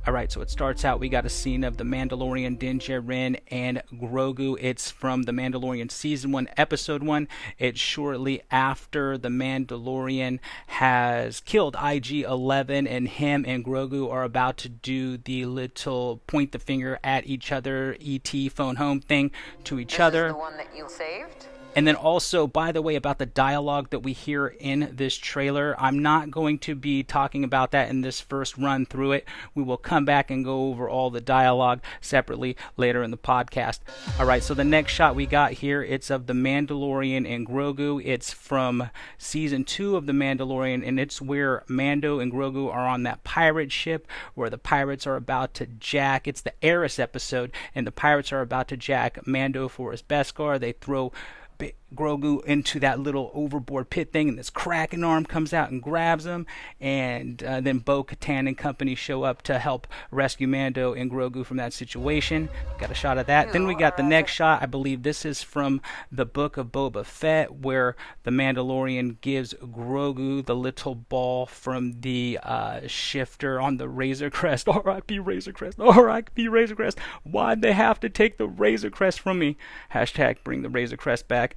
Alright, so it starts out, we got a scene of the Mandalorian, Din Djarin, and Grogu. It's from the Mandalorian Season 1, Episode 1. It's shortly after the Mandalorian has killed IG-11, and him and Grogu are about to do the little point the finger at each other, ET phone home thing to each other. This is the one that you saved? And then also, by the way, about the dialogue that we hear in this trailer, I'm not going to be talking about that in this first run through it. We will come back and go over all the dialogue separately later in the podcast. All right, so the next shot we got here, it's of the Mandalorian and Grogu. It's from Season 2 of the Mandalorian, and it's where Mando and Grogu are on that pirate ship where the pirates are about to jack. It's the Eris episode, and the pirates are about to jack Mando for his Beskar. They throw Grogu into that little overboard pit thing, and this Kraken arm comes out and grabs him, and then Bo-Katan and company show up to help rescue Mando and Grogu from that situation. Got a shot of that. Then we got the next shot. I believe this is from the book of Boba Fett, where the Mandalorian gives Grogu the little ball from the shifter on the Razor Crest. R.I.P. Razor Crest. R.I.P. Razor Crest. Why'd they have to take the Razor Crest from me? Hashtag bring the Razor Crest back.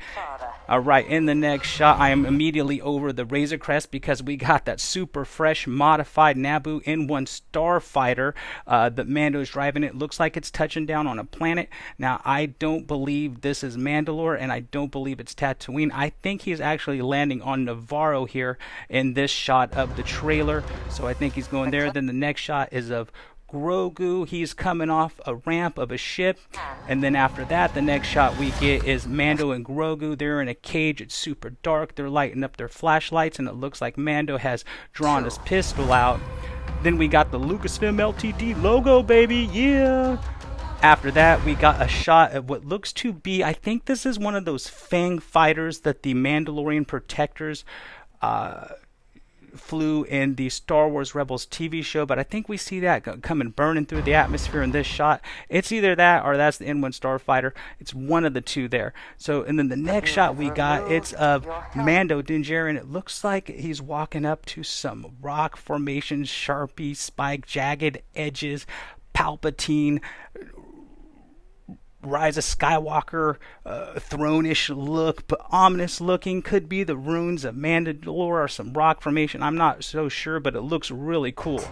Alright, in the next shot, I am immediately over the Razor Crest because we got that super fresh, modified Naboo N1 starfighter that Mando's driving. It looks like it's touching down on a planet. Now, I don't believe this is Mandalore, and I don't believe it's Tatooine. I think he's actually landing on Navarro here in this shot of the trailer. So I think he's going there. Then the next shot is of Grogu. He's coming off a ramp of a ship, and then after that, the next shot we get is Mando and Grogu. They're in a cage. It's super dark. They're lighting up their flashlights, and it looks like Mando has drawn his pistol out. Then we got the Lucasfilm Ltd logo, baby. Yeah. After that, we got a shot of what looks to be, I think this is one of those Fang fighters that the Mandalorian protectors flew in the Star Wars Rebels TV show, but I think we see that coming burning through the atmosphere in this shot. It's either that or that's the N1 starfighter. It's one of the two there. So, and then the next shot we got, it's of Mando Din Djarin. It looks like he's walking up to some rock formations, Sharpie, spike, jagged edges, Palpatine, Rise of Skywalker, throne-ish look, but ominous looking. Could be the ruins of Mandalore or some rock formation. I'm not so sure, but it looks really cool.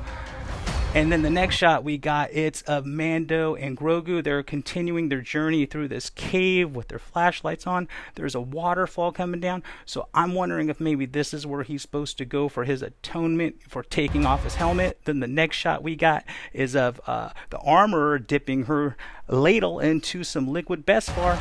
And then the next shot we got, it's of Mando and Grogu. They're continuing their journey through this cave with their flashlights on. There's a waterfall coming down. So I'm wondering if maybe this is where he's supposed to go for his atonement for taking off his helmet. Then the next shot we got is of the armorer dipping her ladle into some liquid Beskar.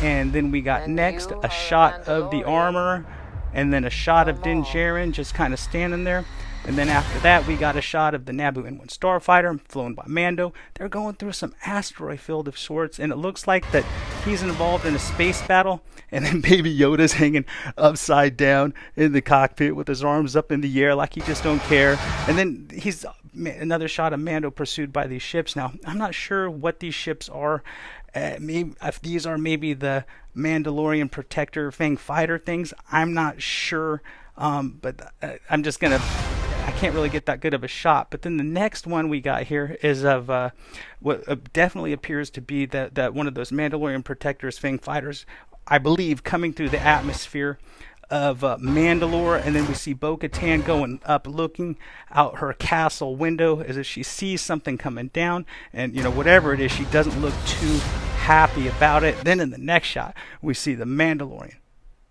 And then we got next a shot of the armorer, and then a shot of Din Djarin just kind of standing there. And then after that, we got a shot of the Naboo N1 starfighter flown by Mando. They're going through some asteroid field of sorts, and it looks like that he's involved in a space battle. And then Baby Yoda's hanging upside down in the cockpit with his arms up in the air like he just don't care. And then he's another shot of Mando pursued by these ships. Now, I'm not sure what these ships are. Maybe if these are maybe the Mandalorian protector Fang fighter things, I'm not sure. But I'm just gonna, I can't really get that good of a shot. But then the next one we got here is of what definitely appears to be that one of those Mandalorian protectors Fang fighters, I believe, coming through the atmosphere of Mandalore. And then we see Bo-Katan going up, looking out her castle window as if she sees something coming down, and whatever it is, she doesn't look too happy about it. Then in the next shot we see the Mandalorian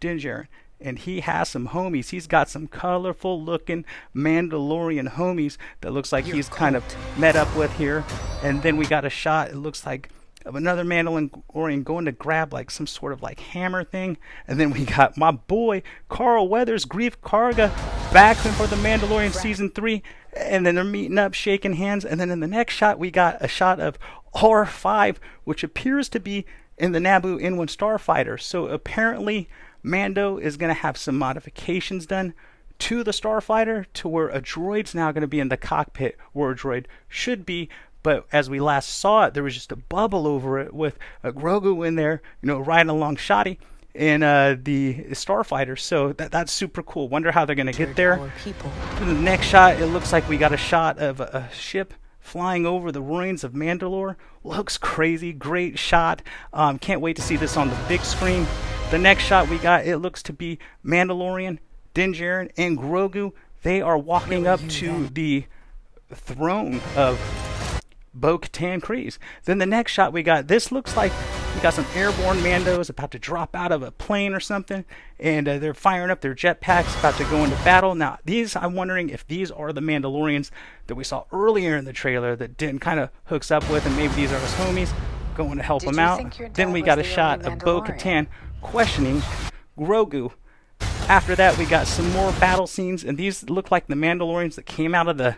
Din Djarin, and he has some homies. He's got some colorful looking Mandalorian homies that looks like he's kind of met up with here. And then we got a shot, it looks like, of another Mandalorian going to grab like some sort of like hammer thing. And then we got my boy Carl Weathers, Grief Karga, back for the Mandalorian Season 3. And then they're meeting up, shaking hands. And then in the next shot we got a shot of R5, which appears to be in the Naboo N1 starfighter. So apparently Mando is going to have some modifications done to the starfighter to where a droid's now going to be in the cockpit where a droid should be. But as we last saw it, there was just a bubble over it with a Grogu in there, riding along Shoddy in the starfighter. So that's super cool. Wonder how they're going to get there. In the next shot, it looks like we got a shot of a ship flying over the ruins of Mandalore. Looks crazy. Great shot. Can't wait to see this on the big screen. The next shot we got, it looks to be Mandalorian, Din Djarin, and Grogu. They are walking up to the throne of Bo-Katan Kryze. Then the next shot we got, this looks like we got some airborne Mandos about to drop out of a plane or something, and they're firing up their jetpacks, about to go into battle. Now, these, I'm wondering if these are the Mandalorians that we saw earlier in the trailer that Din kind of hooks up with, and maybe these are his homies going to help him out. Then we got a shot of Bo-Katan questioning Grogu. After that, we got some more battle scenes, and these look like the Mandalorians that came out of the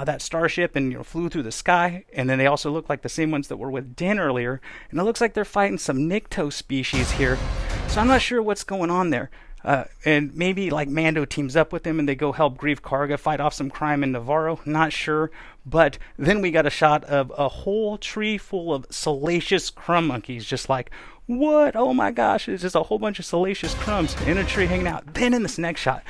that starship and flew through the sky, and then they also look like the same ones that were with Din earlier, and it looks like they're fighting some Nikto species here, so I'm not sure what's going on there. And maybe like Mando teams up with him and they go help Greef Karga fight off some crime in Navarro, not sure. But then we got a shot of a whole tree full of salacious crumb monkeys, just like, what? Oh my gosh, it's just a whole bunch of salacious crumbs in a tree hanging out. Then in this next shot,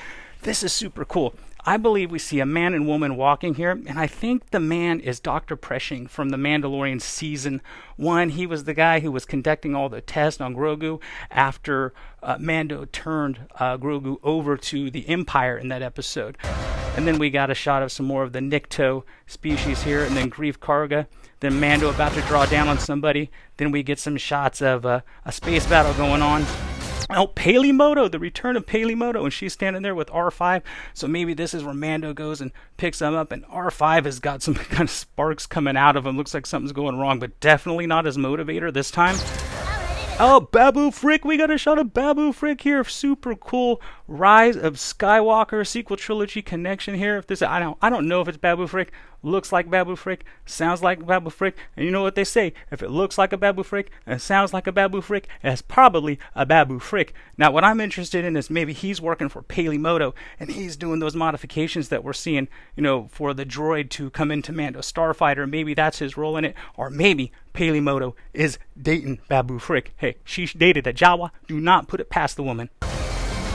this is super cool. I believe we see a man and woman walking here, and I think the man is Dr. Pershing from The Mandalorian Season 1. He was the guy who was conducting all the tests on Grogu after Mando turned Grogu over to the Empire in that episode. And then we got a shot of some more of the Nikto species here, and then Greef Karga, then Mando about to draw down on somebody. Then we get some shots of a space battle going on. Oh, Palimoto, the return of Palimoto, and she's standing there with R5. So maybe this is where Mando goes and picks them up, and R5 has got some kind of sparks coming out of him. Looks like something's going wrong, but definitely not his motivator this time. Oh, Babu Frick, we got a shot of Babu Frick here. Super cool Rise of Skywalker sequel trilogy connection here. If this, I don't know if it's Babu Frick. Looks like Babu Frick, sounds like Babu Frick, and you know what they say, if it looks like a Babu Frick and sounds like a Babu Frick, it's probably a Babu Frick. Now what I'm interested in is maybe he's working for Palimoto and he's doing those modifications that we're seeing, for the droid to come into Mando Starfighter. Maybe that's his role in it, or maybe Palimoto is dating Babu Frick. Hey, she dated a Jawa. Do not put it past the woman.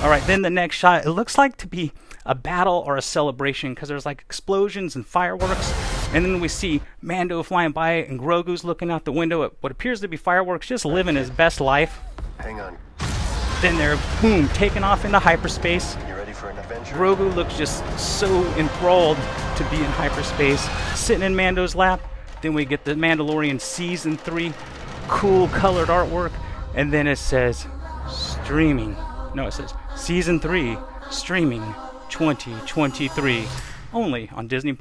Alright, then the next shot, it looks like to be a battle or a celebration because there's like explosions and fireworks. And then we see Mando flying by and Grogu's looking out the window at what appears to be fireworks, just living his best life. Hang on. Then they're, boom, taking off into hyperspace. You ready for an adventure? Grogu looks just so enthralled to be in hyperspace, sitting in Mando's lap. Then we get the Mandalorian Season 3, cool colored artwork. And then it says, streaming. No, it says Season 3, streaming 2023, only on Disney+.